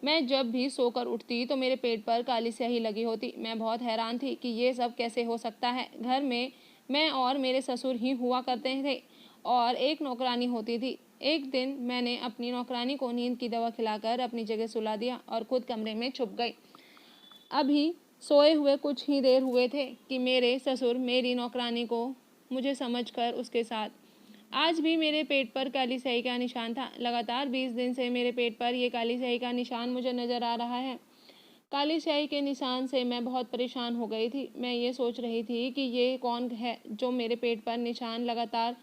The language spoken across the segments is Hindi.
मैं जब भी सोकर उठती तो मेरे पेट पर काली स्याही लगी होती। मैं बहुत हैरान थी कि ये सब कैसे हो सकता है। घर में मैं और मेरे ससुर ही हुआ करते थे और एक नौकरानी होती थी। एक दिन मैंने अपनी नौकरानी को नींद की दवा खिलाकर अपनी जगह सुला दिया और खुद कमरे में छुप गई। अभी सोए हुए कुछ ही देर हुए थे कि मेरे ससुर मेरी नौकरानी को मुझे समझकर उसके साथ। आज भी मेरे पेट पर काली स्याही का निशान था। लगातार 20 दिन से मेरे पेट पर यह काली स्याही का निशान मुझे नजर आ रहा है। काली स्याही के निशान से मैं बहुत परेशान हो गई थी। मैं ये सोच रही थी कि ये कौन है जो मेरे पेट पर निशान लगातार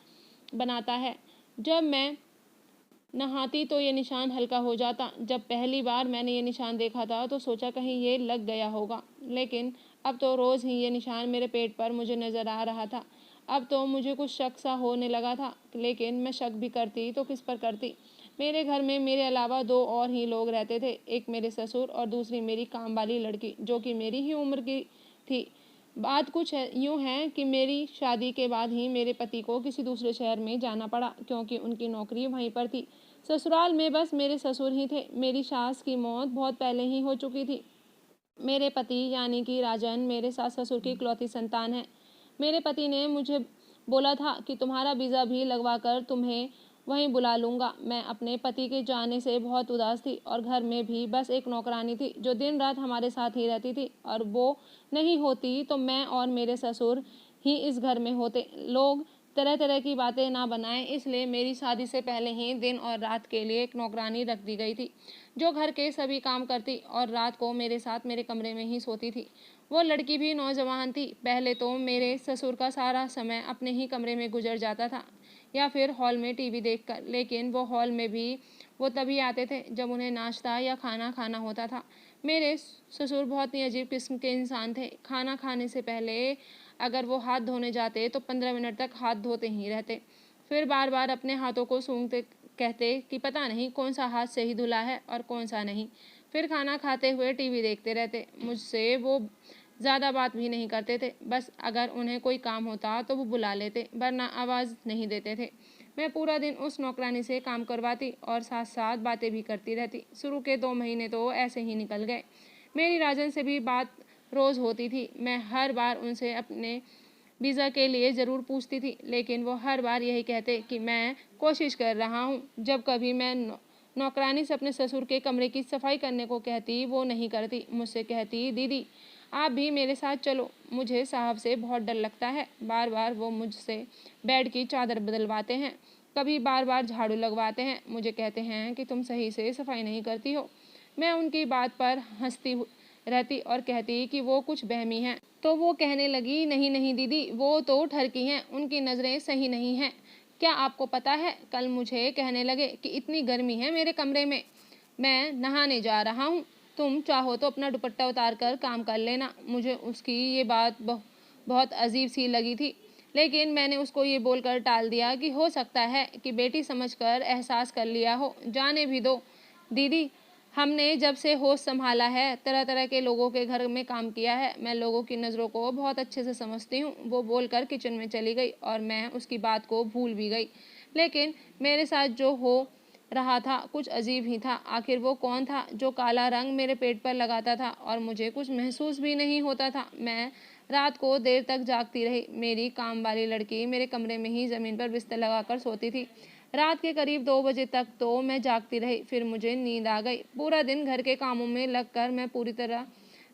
बनाता है। जब मैं नहाती तो ये निशान हल्का हो जाता। जब पहली बार मैंने ये निशान देखा था तो सोचा कहीं ये लग गया होगा, लेकिन अब तो रोज़ ही ये निशान मेरे पेट पर मुझे नज़र आ रहा था। अब तो मुझे कुछ शक सा होने लगा था, लेकिन मैं शक भी करती तो किस पर करती। मेरे घर में मेरे अलावा 2 और ही लोग रहते थे, एक मेरे ससुर और दूसरी मेरी काम वाली लड़की जो कि मेरी ही उम्र की थी। बात कुछ यूँ है कि मेरी शादी के बाद ही मेरे पति को किसी दूसरे शहर में जाना पड़ा, क्योंकि उनकी नौकरी वहीं पर थी। ससुराल में बस मेरे ससुर ही थे। मेरी सास की मौत बहुत पहले ही हो चुकी थी। मेरे पति यानी कि राजन मेरे सास ससुर की इकलौती संतान है। मेरे पति ने मुझे बोला था कि तुम्हारा वीज़ा भी लगवा कर तुम्हें वहीं बुला लूँगा। मैं अपने पति के जाने से बहुत उदास थी और घर में भी बस एक नौकरानी थी जो दिन रात हमारे साथ ही रहती थी, और वो नहीं होती तो मैं और मेरे ससुर ही इस घर में होते। लोग तरह तरह की बातें ना बनाएं, इसलिए मेरी शादी से पहले ही दिन और रात के लिए एक नौकरानी रख दी गई थी जो घर के सभी काम करती और रात को मेरे साथ मेरे कमरे में ही सोती थी। वो लड़की भी नौजवान थी। पहले तो मेरे ससुर का सारा समय अपने ही कमरे में गुजर जाता था या फिर हॉल में टीवी देखकर, लेकिन वो हॉल में भी वो तभी आते थे जब उन्हें नाश्ता या खाना खाना होता था। मेरे ससुर बहुत ही अजीब किस्म के इंसान थे। खाना खाने से पहले अगर वो हाथ धोने जाते तो 15 मिनट तक हाथ धोते ही रहते, फिर बार बार अपने हाथों को सूंघते कहते कि पता नहीं कौन सा हाथ सही धुला है और कौन सा नहीं। फिर खाना खाते हुए टीवी देखते रहते। मुझसे वो ज़्यादा बात भी नहीं करते थे। बस अगर उन्हें कोई काम होता तो वो बुला लेते, वरना आवाज़ नहीं देते थे। मैं पूरा दिन उस नौकरानी से काम करवाती और साथ साथ बातें भी करती रहती। शुरू के 2 महीने तो ऐसे ही निकल गए। मेरी राजन से भी बात रोज़ होती थी। मैं हर बार उनसे अपने वीज़ा के लिए ज़रूर पूछती थी, लेकिन वो हर बार यही कहते कि मैं कोशिश कर रहा हूँ। जब कभी मैं नौकरानी से अपने ससुर के कमरे की सफाई करने को कहती, वो नहीं करती। मुझसे कहती, दीदी आप भी मेरे साथ चलो, मुझे साहब से बहुत डर लगता है। बार बार वो मुझसे बेड की चादर बदलवाते हैं, कभी बार बार झाड़ू लगवाते हैं। मुझे कहते हैं कि तुम सही से सफाई नहीं करती हो। मैं उनकी बात पर हंसती रहती और कहती कि वो कुछ बहमी हैं। तो वो कहने लगी, नहीं नहीं दीदी, वो तो ठरकी हैं, उनकी नज़रें सही नहीं हैं। क्या आपको पता है, कल मुझे कहने लगे कि इतनी गर्मी है मेरे कमरे में, मैं नहाने जा रहा हूँ, तुम चाहो तो अपना दुपट्टा उतार कर काम कर लेना। मुझे उसकी ये बात बहुत अजीब सी लगी थी, लेकिन मैंने उसको ये बोलकर टाल दिया कि हो सकता है कि बेटी समझकर एहसास कर लिया हो, जाने भी दो दीदी। हमने जब से होश संभाला है तरह तरह के लोगों के घर में काम किया है, मैं लोगों की नज़रों को बहुत अच्छे से समझती हूँ। वो बोलकर किचन में चली गई और मैं उसकी बात को भूल भी गई। लेकिन मेरे साथ जो हो रहा था कुछ अजीब ही था। आखिर वो कौन था जो काला रंग मेरे पेट पर लगाता था और मुझे कुछ महसूस भी नहीं होता था। मैं रात को देर तक जागती रही। मेरी काम वाली लड़की मेरे कमरे में ही ज़मीन पर बिस्तर लगाकर सोती थी। रात के करीब 2 बजे तक तो मैं जागती रही, फिर मुझे नींद आ गई। पूरा दिन घर के कामों में लगकर मैं पूरी तरह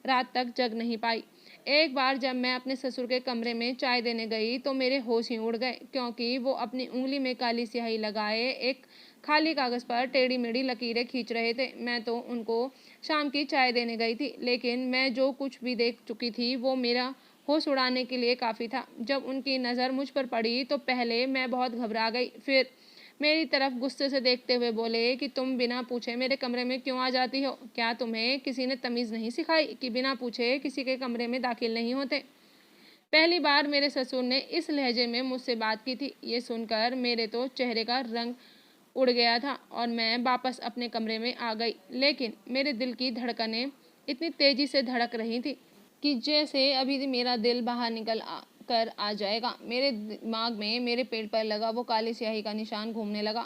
रात तक जग नहीं पाई। एक बार जब मैं अपने ससुर के कमरे में चाय देने गई तो मेरे होश ही उड़ गए, क्योंकि वो अपनी उंगली में काली स्याही लगाए एक खाली कागज़ पर टेढ़ी मेढ़ी लकीरें खींच रहे थे। मैं तो उनको शाम की चाय देने गई थी, लेकिन मैं जो कुछ भी देख चुकी थी वो मेरा होश उड़ाने के लिए काफ़ी था। जब उनकी नज़र मुझ पर पड़ी तो पहले मैं बहुत घबरा गई, फिर मेरी तरफ गुस्से से देखते हुए बोले कि तुम बिना पूछे मेरे कमरे में क्यों आ जाती हो? क्या तुम्हें किसी ने तमीज़ नहीं सिखाई कि बिना पूछे किसी के कमरे में दाखिल नहीं होते? पहली बार मेरे ससुर ने इस लहजे में मुझसे बात की थी। ये सुनकर मेरे तो चेहरे का रंग उड़ गया था और मैं वापस अपने कमरे में आ गई, लेकिन मेरे दिल की धड़कनें इतनी तेज़ी से धड़क रही थी कि जैसे अभी मेरा दिल बाहर निकल कर आ जाएगा। मेरे दिमाग में मेरे पेट पर लगा वो काली स्याही का निशान घूमने लगा।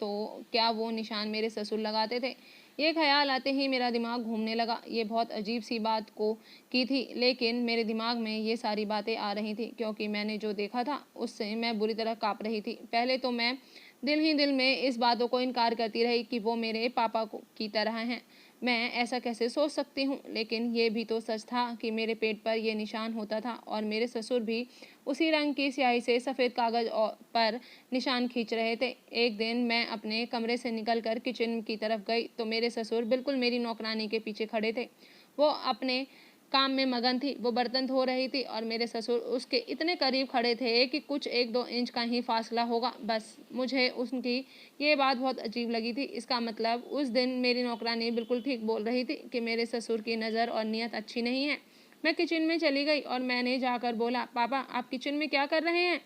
तो क्या वो निशान मेरे ससुर लगाते थे ये ख्याल आते ही मेरा दिमाग घूमने लगा। ये बहुत अजीब सी बात को की थी, लेकिन मेरे दिमाग में ये सारी बातें आ रही थी क्योंकि मैंने जो देखा था उससे मैं बुरी तरह काँप रही थी। पहले तो मैं दिल ही दिल में इस बातों को इनकार करती रही कि वो मेरे पापा को की तरह हैं। मैं ऐसा कैसे सोच सकती हूँ, लेकिन ये भी तो सच था कि मेरे पेट पर ये निशान होता था और मेरे ससुर भी उसी रंग की स्याही से सफ़ेद कागज़ पर निशान खींच रहे थे। एक दिन मैं अपने कमरे से निकलकर किचन की तरफ गई तो मेरे ससुर बिल्कुल मेरी नौकरानी के पीछे खड़े थे। वो अपने काम में मगन थी। वो बर्तन धो रही थी और मेरे ससुर उसके इतने करीब खड़े थे कि कुछ 1-2 इंच का ही फासला होगा बस। मुझे उनकी ये बात बहुत अजीब लगी थी। इसका मतलब उस दिन मेरी नौकरानी बिल्कुल ठीक बोल रही थी कि मेरे ससुर की नज़र और नीयत अच्छी नहीं है। मैं किचन में चली गई और मैंने जाकर बोला, पापा आप किचन में क्या कर रहे हैं?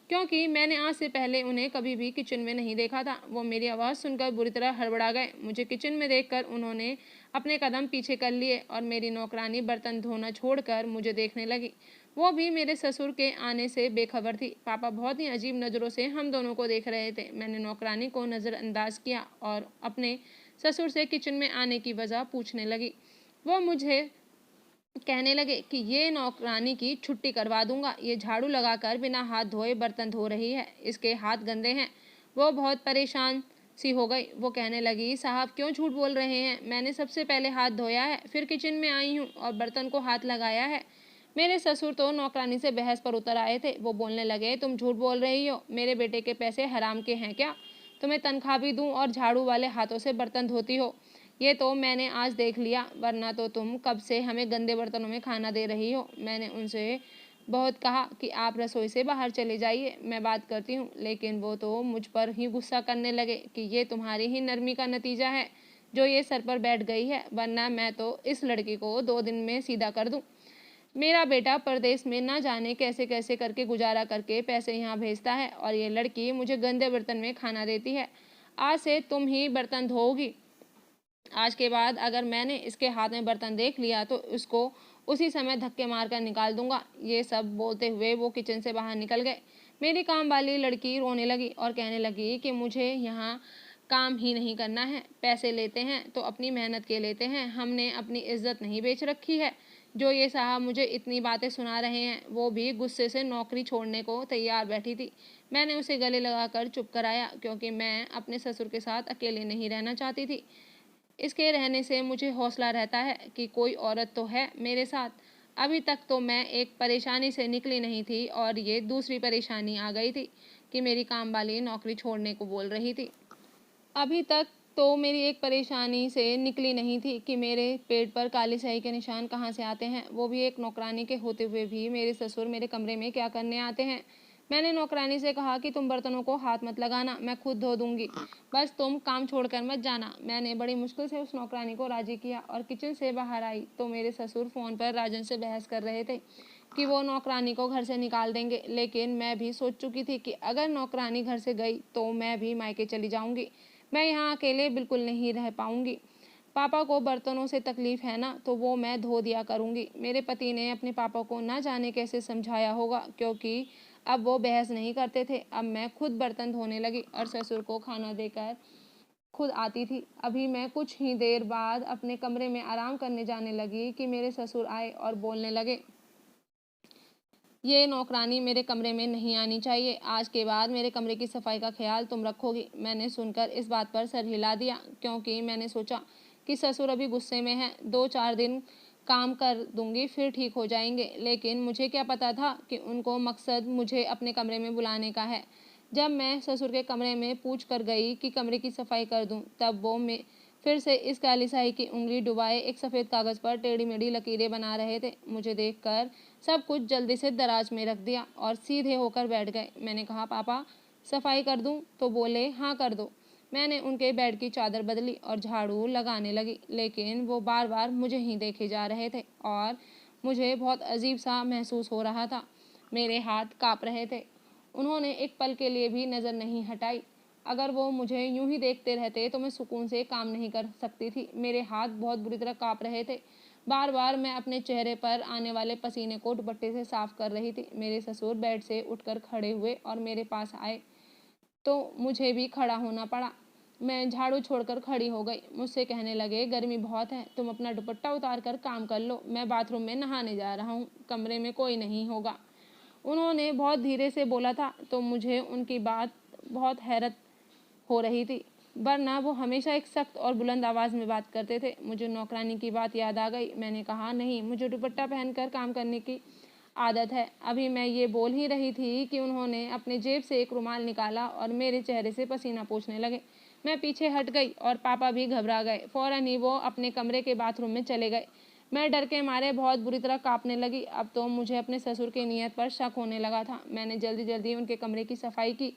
क्योंकि मैंने आज से पहले उन्हें कभी भी किचन में नहीं देखा था। वो मेरी आवाज़ सुनकर बुरी तरह हड़बड़ा गए। मुझे किचन में देखकर उन्होंने अपने कदम पीछे कर लिए और मेरी नौकरानी बर्तन धोना छोड़कर मुझे देखने लगी। वो भी मेरे ससुर के आने से बेखबर थी। पापा बहुत ही अजीब नज़रों से हम दोनों को देख रहे थे। मैंने नौकरानी को नज़रअंदाज किया और अपने ससुर से किचन में आने की वजह पूछने लगी। वो मुझे कहने लगे कि ये नौकरानी की छुट्टी करवा दूंगा। ये झाड़ू लगाकर बिना हाथ धोए बर्तन धो रही है, इसके हाथ गंदे हैं। वो बहुत परेशान सी हो गई। वो कहने लगी, साहब क्यों झूठ बोल रहे हैं? मैंने सबसे पहले हाथ धोया है, फिर किचन में आई हूँ और बर्तन को हाथ लगाया है। मेरे ससुर तो नौकरानी से बहस पर उतर आए थे। वो बोलने लगे, तुम झूठ बोल रही हो, मेरे बेटे के पैसे हराम के हैं क्या? तुम्हें तनख्वाह भी दूं और झाड़ू वाले हाथों से बर्तन धोती हो? ये तो मैंने आज देख लिया, वरना तो तुम कब से हमें गंदे बर्तनों में खाना दे रही हो। मैंने उनसे बहुत कहा कि आप रसोई से बाहर चले जाइए, मैं बात करती हूँ, लेकिन वो तो मुझ पर ही गुस्सा करने लगे कि ये तुम्हारी ही नरमी का नतीजा है जो ये सर पर बैठ गई है, वरना मैं तो इस लड़की को 2 दिन में सीधा कर दूँ। मेरा बेटा परदेश में ना जाने कैसे कैसे करके गुजारा करके पैसे यहाँ भेजता है और ये लड़की मुझे गंदे बर्तन में खाना देती है। आज से तुम ही बर्तन धोओगी। आज के बाद अगर मैंने इसके हाथ में बर्तन देख लिया तो उसको उसी समय धक्के मारकर निकाल दूंगा। ये सब बोलते हुए वो किचन से बाहर निकल गए। मेरी काम वाली लड़की रोने लगी और कहने लगी कि मुझे यहाँ काम ही नहीं करना है। पैसे लेते हैं तो अपनी मेहनत के लेते हैं, हमने अपनी इज्जत नहीं बेच रखी है। जो ये साहब मुझे इतनी बातें सुना रहे हैं, वो भी गुस्से से नौकरी छोड़ने को तैयार बैठी थी। मैंने उसे गले लगाकर चुप कराया क्योंकि मैं अपने ससुर के साथ अकेले नहीं रहना चाहती थी। इसके रहने से मुझे हौसला रहता है कि कोई औरत तो है मेरे साथ। अभी तक तो मैं एक परेशानी से निकली नहीं थी और ये दूसरी परेशानी आ गई थी कि मेरी काम वाली नौकरी छोड़ने को बोल रही थी। अभी तक तो मेरी एक परेशानी से निकली नहीं थी कि मेरे पेट पर काली स्याही के निशान कहाँ से आते हैं, वो भी एक नौकरानी के होते हुए भी मेरे ससुर मेरे कमरे में क्या करने आते हैं। मैंने नौकरानी से कहा कि तुम बर्तनों को हाथ मत लगाना, मैं खुद धो दूंगी, बस तुम काम छोड़कर मत जाना। मैंने बड़ी मुश्किल से उस नौकरानी को राजी किया और किचन से बाहर आई तो मेरे ससुर फ़ोन पर राजन से बहस कर रहे थे कि वो नौकरानी को घर से निकाल देंगे। लेकिन मैं भी सोच चुकी थी कि अगर नौकरानी घर से गई तो मैं भी मायके चली जाऊंगी। मैं यहाँ अकेले बिल्कुल नहीं रह पाऊंगी। पापा को बर्तनों से तकलीफ है ना, तो वो मैं धो दिया करूंगी। मेरे पति ने अपने पापा को ना जाने कैसे समझाया होगा, क्योंकि अब वो बहस नहीं करते थे। अब मैं खुद बर्तन धोने लगी और ससुर को खाना देकर खुद आती थी। अभी मैं कुछ ही देर बाद अपने कमरे में आराम करने जाने लगी कि मेरे ससुर आए और बोलने लगे, ये नौकरानी मेरे कमरे में नहीं आनी चाहिए। आज के बाद मेरे कमरे की सफाई का ख्याल तुम रखोगी। मैंने सुनकर इस बात पर सर हिला दिया क्योंकि मैंने सोचा कि ससुर अभी गुस्से में हैं, 2-4 दिन काम कर दूंगी फिर ठीक हो जाएंगे। लेकिन मुझे क्या पता था कि उनको मकसद मुझे अपने कमरे में बुलाने का है। जब मैं ससुर के कमरे में पूछ कर गई कि कमरे की सफाई कर दूं, तब वो फिर से इस काली स्याही की उंगली डुबाए एक सफ़ेद कागज़ पर टेढ़ी मेढ़ी लकीरें बना रहे थे। मुझे देखकर सब कुछ जल्दी से दराज में रख दिया और सीधे होकर बैठ गए। मैंने कहा, पापा सफाई कर दूं? तो बोले, हाँ कर दो। मैंने उनके बेड की चादर बदली और झाड़ू लगाने लगी, लेकिन वो बार बार मुझे ही देखे जा रहे थे और मुझे बहुत अजीब सा महसूस हो रहा था। मेरे हाथ काँप रहे थे। उन्होंने एक पल के लिए भी नज़र नहीं हटाई। अगर वो मुझे यूं ही देखते रहते तो मैं सुकून से काम नहीं कर सकती थी। मेरे हाथ बहुत बुरी तरह काँप रहे थे। बार बार मैं अपने चेहरे पर आने वाले पसीने को दुपट्टे से साफ कर रही थी। मेरे ससुर बेड से उठकर खड़े हुए और मेरे पास आए तो मुझे भी खड़ा होना पड़ा। मैं झाड़ू छोड़कर खड़ी हो गई। मुझसे कहने लगे, गर्मी बहुत है, तुम अपना दुपट्टा उतार कर काम कर लो, मैं बाथरूम में नहाने जा रहा हूँ, कमरे में कोई नहीं होगा। उन्होंने बहुत धीरे से बोला था तो मुझे उनकी बात बहुत हैरत हो रही थी, वरना वो हमेशा एक सख्त और बुलंद आवाज़ में बात करते थे। मुझे नौकरानी की बात याद आ गई। मैंने कहा, नहीं, मुझे दुपट्टा पहनकर काम करने की आदत है। अभी मैं ये बोल ही रही थी कि उन्होंने अपने जेब से एक रुमाल निकाला और मेरे चेहरे से पसीना पोंछने लगे। मैं पीछे हट गई और पापा भी घबरा गए। फौरन ही वो अपने कमरे के बाथरूम में चले गए। मैं डर के मारे बहुत बुरी तरह कांपने लगी। अब तो मुझे अपने ससुर की नीयत पर शक होने लगा था। मैंने जल्दी जल्दी उनके कमरे की सफाई की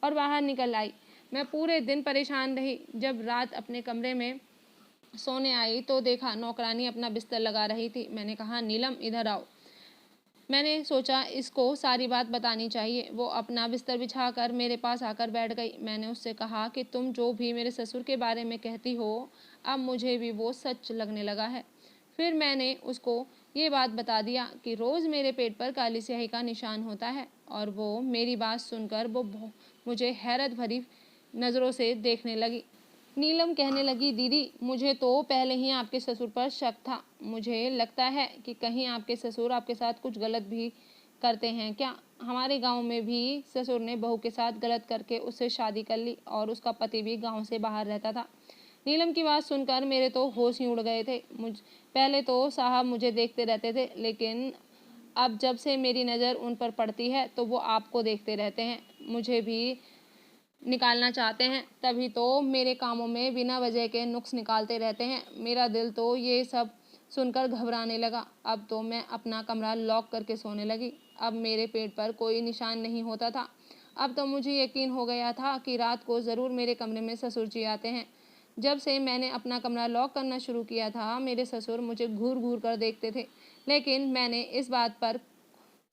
और बाहर निकल आई। मैं पूरे दिन परेशान रही। जब रात अपने कमरे में सोने आई तो देखा नौकरानी अपना बिस्तर लगा रही थी। मैंने कहा, नीलम, इधर आओ। मैंने सोचा इसको सारी बात बतानी चाहिए। वो अपना बिस्तर बिछाकर मेरे पास आकर बैठ गई। मैंने उससे कहा कि तुम जो भी मेरे ससुर के बारे में कहती हो, अब मुझे भी वो सच लगने लगा है। फिर मैंने उसको ये बात बता दिया कि रोज़ मेरे पेट पर काली स्याही का निशान होता है, और वो मेरी बात सुनकर वो मुझे हैरत भरी नज़रों से देखने लगी। नीलम कहने लगी, दीदी, मुझे तो पहले ही आपके ससुर पर शक था। मुझे लगता है कि कहीं आपके ससुर आपके साथ कुछ गलत भी करते हैं क्या। हमारे गांव में भी ससुर ने बहू के साथ गलत करके उससे शादी कर ली और उसका पति भी गांव से बाहर रहता था। नीलम की बात सुनकर मेरे तो होश ही उड़ गए थे। पहले तो साहब मुझे देखते रहते थे, लेकिन अब जब से मेरी नज़र उन पर पड़ती है तो वो आपको देखते रहते हैं, मुझे भी निकालना चाहते हैं। तभी तो मेरे कामों में बिना वजह के नुक्स निकालते रहते हैं। मेरा दिल तो ये सब सुनकर घबराने लगा। अब तो मैं अपना कमरा लॉक करके सोने लगी। अब मेरे पेट पर कोई निशान नहीं होता था। अब तो मुझे यकीन हो गया था कि रात को ज़रूर मेरे कमरे में ससुर जी आते हैं। जब से मैंने अपना कमरा लॉक करना शुरू किया था, मेरे ससुर मुझे घूर घूर कर देखते थे, लेकिन मैंने इस बात पर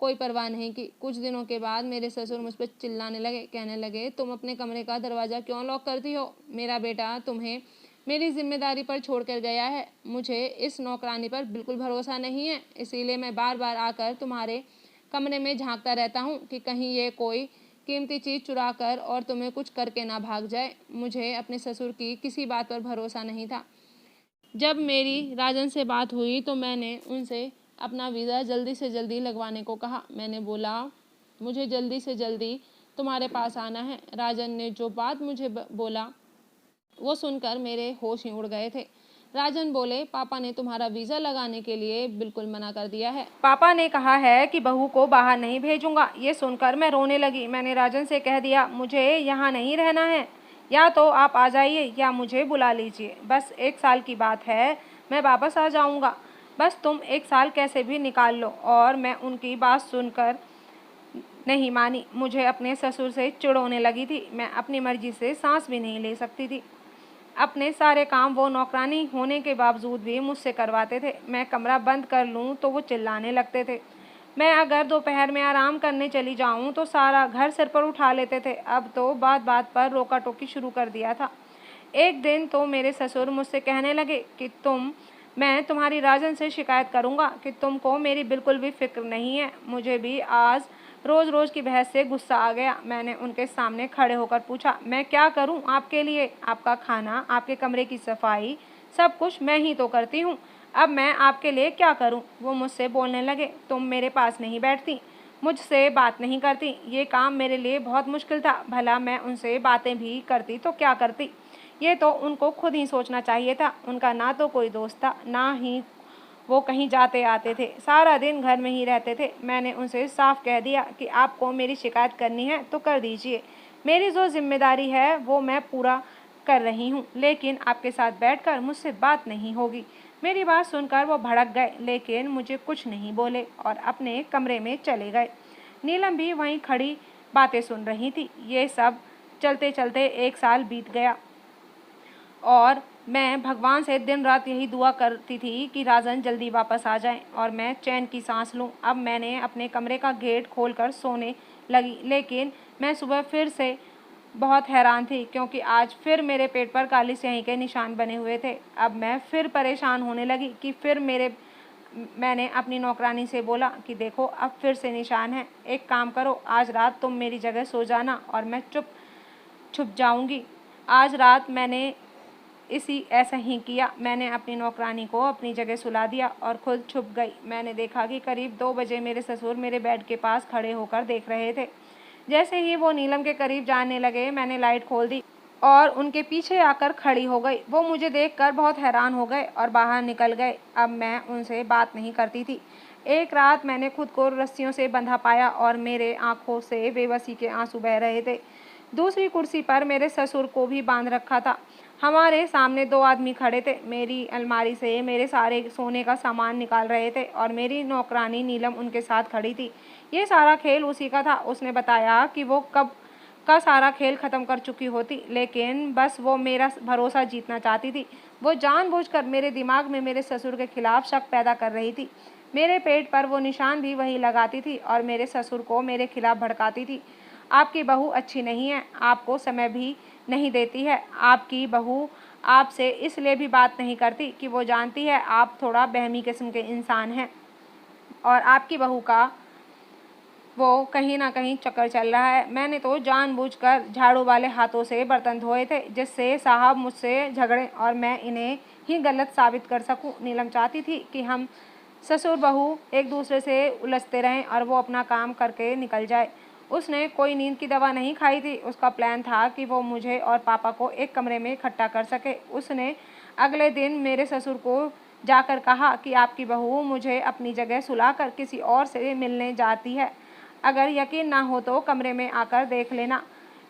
कोई परवाह नहीं की। कुछ दिनों के बाद मेरे ससुर मुझ पर चिल्लाने लगे। कहने लगे, तुम अपने कमरे का दरवाज़ा क्यों लॉक करती हो? मेरा बेटा तुम्हें मेरी जिम्मेदारी पर छोड़कर गया है। मुझे इस नौकरानी पर बिल्कुल भरोसा नहीं है, इसीलिए मैं बार बार आकर तुम्हारे कमरे में झांकता रहता हूँ कि कहीं ये कोई कीमती चीज़ चुरा कर और तुम्हें कुछ करके ना भाग जाए। मुझे अपने ससुर की किसी बात पर भरोसा नहीं था। जब मेरी राजन से बात हुई तो मैंने उनसे अपना वीज़ा जल्दी से जल्दी लगवाने को कहा। मैंने बोला, मुझे जल्दी से जल्दी तुम्हारे पास आना है। राजन ने जो बात मुझे बोला वो सुनकर मेरे होश ही उड़ गए थे। राजन बोले, पापा ने तुम्हारा वीज़ा लगाने के लिए बिल्कुल मना कर दिया है। पापा ने कहा है कि बहू को बाहर नहीं भेजूंगा। ये सुनकर मैं रोने लगी। मैंने राजन से कह दिया, मुझे यहाँ नहीं रहना है, या तो आप आ जाइए या मुझे बुला लीजिए। बस 1 साल की बात है, मैं वापस आ जाऊँगा। बस तुम 1 साल कैसे भी निकाल लो। और मैं उनकी बात सुनकर नहीं मानी। मुझे अपने ससुर से चिढ़ होने लगी थी। मैं अपनी मर्जी से सांस भी नहीं ले सकती थी। अपने सारे काम वो नौकरानी होने के बावजूद भी मुझसे करवाते थे। मैं कमरा बंद कर लूँ तो वो चिल्लाने लगते थे। मैं अगर दोपहर में आराम करने चली जाऊँ तो सारा घर सिर पर उठा लेते थे। अब तो बात बात पर रोका टोकी शुरू कर दिया था। एक दिन तो मेरे ससुर मुझसे कहने लगे कि मैं तुम्हारी राजन से शिकायत करूँगा कि तुमको मेरी बिल्कुल भी फिक्र नहीं है। मुझे भी आज रोज़ रोज़ की बहस से गुस्सा आ गया। मैंने उनके सामने खड़े होकर पूछा, मैं क्या करूं आपके लिए? आपका खाना, आपके कमरे की सफाई, सब कुछ मैं ही तो करती हूं। अब मैं आपके लिए क्या करूं? वो मुझसे बोलने लगे, तुम मेरे पास नहीं बैठती, मुझसे बात नहीं करती। ये काम मेरे लिए बहुत मुश्किल था। भला मैं उनसे बातें भी करती तो क्या करती? ये तो उनको खुद ही सोचना चाहिए था। उनका ना तो कोई दोस्त था, ना ही वो कहीं जाते आते थे, सारा दिन घर में ही रहते थे। मैंने उनसे साफ कह दिया कि आपको मेरी शिकायत करनी है तो कर दीजिए, मेरी जो जिम्मेदारी है वो मैं पूरा कर रही हूँ, लेकिन आपके साथ बैठकर मुझसे बात नहीं होगी। मेरी बात सुनकर वो भड़क गए, लेकिन मुझे कुछ नहीं बोले और अपने कमरे में चले गए। नीलम भी वहीं खड़ी बातें सुन रही थी। ये सब चलते चलते 1 साल बीत गया और मैं भगवान से दिन रात यही दुआ करती थी कि राजन जल्दी वापस आ जाए और मैं चैन की सांस लूं। अब मैंने अपने कमरे का गेट खोलकर सोने लगी, लेकिन मैं सुबह फिर से बहुत हैरान थी, क्योंकि आज फिर मेरे पेट पर काली स्याही के निशान बने हुए थे। अब मैं फिर परेशान होने लगी कि मैंने अपनी नौकरानी से बोला कि देखो, अब फिर से निशान है। एक काम करो, आज रात तुम मेरी जगह सो जाना और मैं छुप जाऊंगी। आज रात मैंने ऐसा ही किया। मैंने अपनी नौकरानी को अपनी जगह सुला दिया और खुद छुप गई। मैंने देखा कि करीब 2 बजे मेरे ससुर मेरे बेड के पास खड़े होकर देख रहे थे। जैसे ही वो नीलम के करीब जाने लगे, मैंने लाइट खोल दी और उनके पीछे आकर खड़ी हो गई। वो मुझे देखकर बहुत हैरान हो गए और बाहर निकल गए। अब मैं उनसे बात नहीं करती थी। एक रात मैंने खुद को रस्सियों से बंधा पाया और मेरे आंखों से बेबसी के आंसू बह रहे थे। दूसरी कुर्सी पर मेरे ससुर को भी बांध रखा था। हमारे सामने 2 आदमी खड़े थे। मेरी अलमारी से मेरे सारे सोने का सामान निकाल रहे थे और मेरी नौकरानी नीलम उनके साथ खड़ी थी। ये सारा खेल उसी का था। उसने बताया कि वो कब का सारा खेल ख़त्म कर चुकी होती, लेकिन बस वो मेरा भरोसा जीतना चाहती थी। वो जानबूझकर मेरे दिमाग में मेरे ससुर के खिलाफ शक पैदा कर रही थी। मेरे पेट पर वो निशान भी वही लगाती थी और मेरे ससुर को मेरे खिलाफ भड़काती थी। आपकी बहू अच्छी नहीं है, आपको समय भी नहीं देती है। आपकी बहू आपसे इसलिए भी बात नहीं करती कि वो जानती है आप थोड़ा बहमी किस्म के इंसान हैं और आपकी बहू का वो कहीं ना कहीं चक्कर चल रहा है। मैंने तो जानबूझकर झाड़ू वाले हाथों से बर्तन धोए थे जिससे साहब मुझसे झगड़े और मैं इन्हें ही गलत साबित कर सकूं। नीलम चाहती थी कि हम ससुर बहू एक दूसरे से उलझते रहें और वो अपना काम करके निकल जाए। उसने कोई नींद की दवा नहीं खाई थी। उसका प्लान था कि वो मुझे और पापा को एक कमरे में इकट्ठा कर सके। उसने अगले दिन मेरे ससुर को जाकर कहा कि आपकी बहू मुझे अपनी जगह सुलाकर किसी और से मिलने जाती है। अगर यकीन ना हो तो कमरे में आकर देख लेना।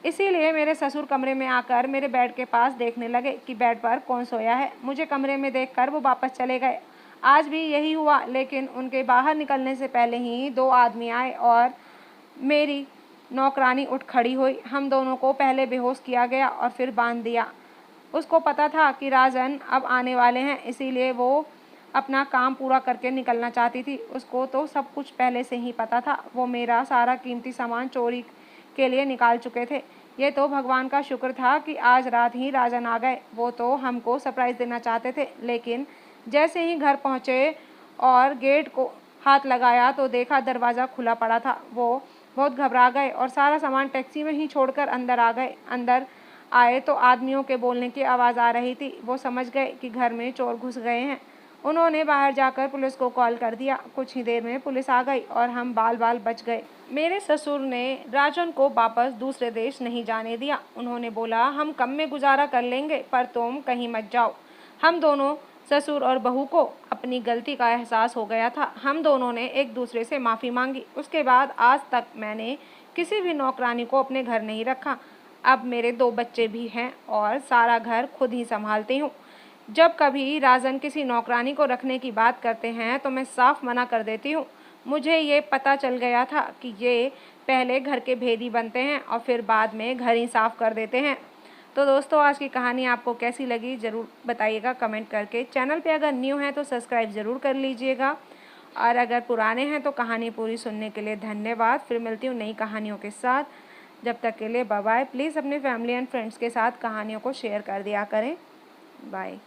इसीलिए मेरे ससुर कमरे में आकर मेरे बेड के पास देखने लगे कि बेड पर कौन सोया है। मुझे कमरे में देखकर वो वापस चले गए। आज भी यही हुआ, लेकिन उनके बाहर निकलने से पहले ही 2 आदमी आए और मेरी नौकरानी उठ खड़ी हुई। हम दोनों को पहले बेहोश किया गया और फिर बांध दिया। उसको पता था कि राजन अब आने वाले हैं, इसीलिए वो अपना काम पूरा करके निकलना चाहती थी। उसको तो सब कुछ पहले से ही पता था। वो मेरा सारा कीमती सामान चोरी के लिए निकाल चुके थे। ये तो भगवान का शुक्र था कि आज रात ही राजन आ गए। वो तो हमको सरप्राइज़ देना चाहते थे, लेकिन जैसे ही घर पहुँचे और गेट को हाथ लगाया तो देखा दरवाज़ा खुला पड़ा था। वो बहुत घबरा गए और सारा सामान टैक्सी में ही छोड़कर अंदर आ गए। अंदर आए तो आदमियों के बोलने की आवाज़ आ रही थी। वो समझ गए कि घर में चोर घुस गए हैं। उन्होंने बाहर जाकर पुलिस को कॉल कर दिया। कुछ ही देर में पुलिस आ गई और हम बाल बाल बच गए। मेरे ससुर ने राजन को वापस दूसरे देश नहीं जाने दिया। उन्होंने बोला, हम कम में गुजारा कर लेंगे पर तुम कहीं मत जाओ। हम दोनों ससुर और बहू को अपनी गलती का एहसास हो गया था। हम दोनों ने एक दूसरे से माफ़ी मांगी। उसके बाद आज तक मैंने किसी भी नौकरानी को अपने घर नहीं रखा। अब मेरे 2 बच्चे भी हैं और सारा घर खुद ही संभालती हूँ। जब कभी राजन किसी नौकरानी को रखने की बात करते हैं तो मैं साफ मना कर देती हूँ। मुझे ये पता चल गया था कि ये पहले घर के भेदी बनते हैं और फिर बाद में घर ही साफ कर देते हैं। तो दोस्तों, आज की कहानी आपको कैसी लगी ज़रूर बताइएगा कमेंट करके। चैनल पे अगर न्यू है तो सब्सक्राइब ज़रूर कर लीजिएगा और अगर पुराने हैं तो कहानी पूरी सुनने के लिए धन्यवाद। फिर मिलती हूँ नई कहानियों के साथ। जब तक के लिए बाय बाय। प्लीज़ अपने फैमिली एंड फ्रेंड्स के साथ कहानियों को शेयर कर दिया करें। बाय।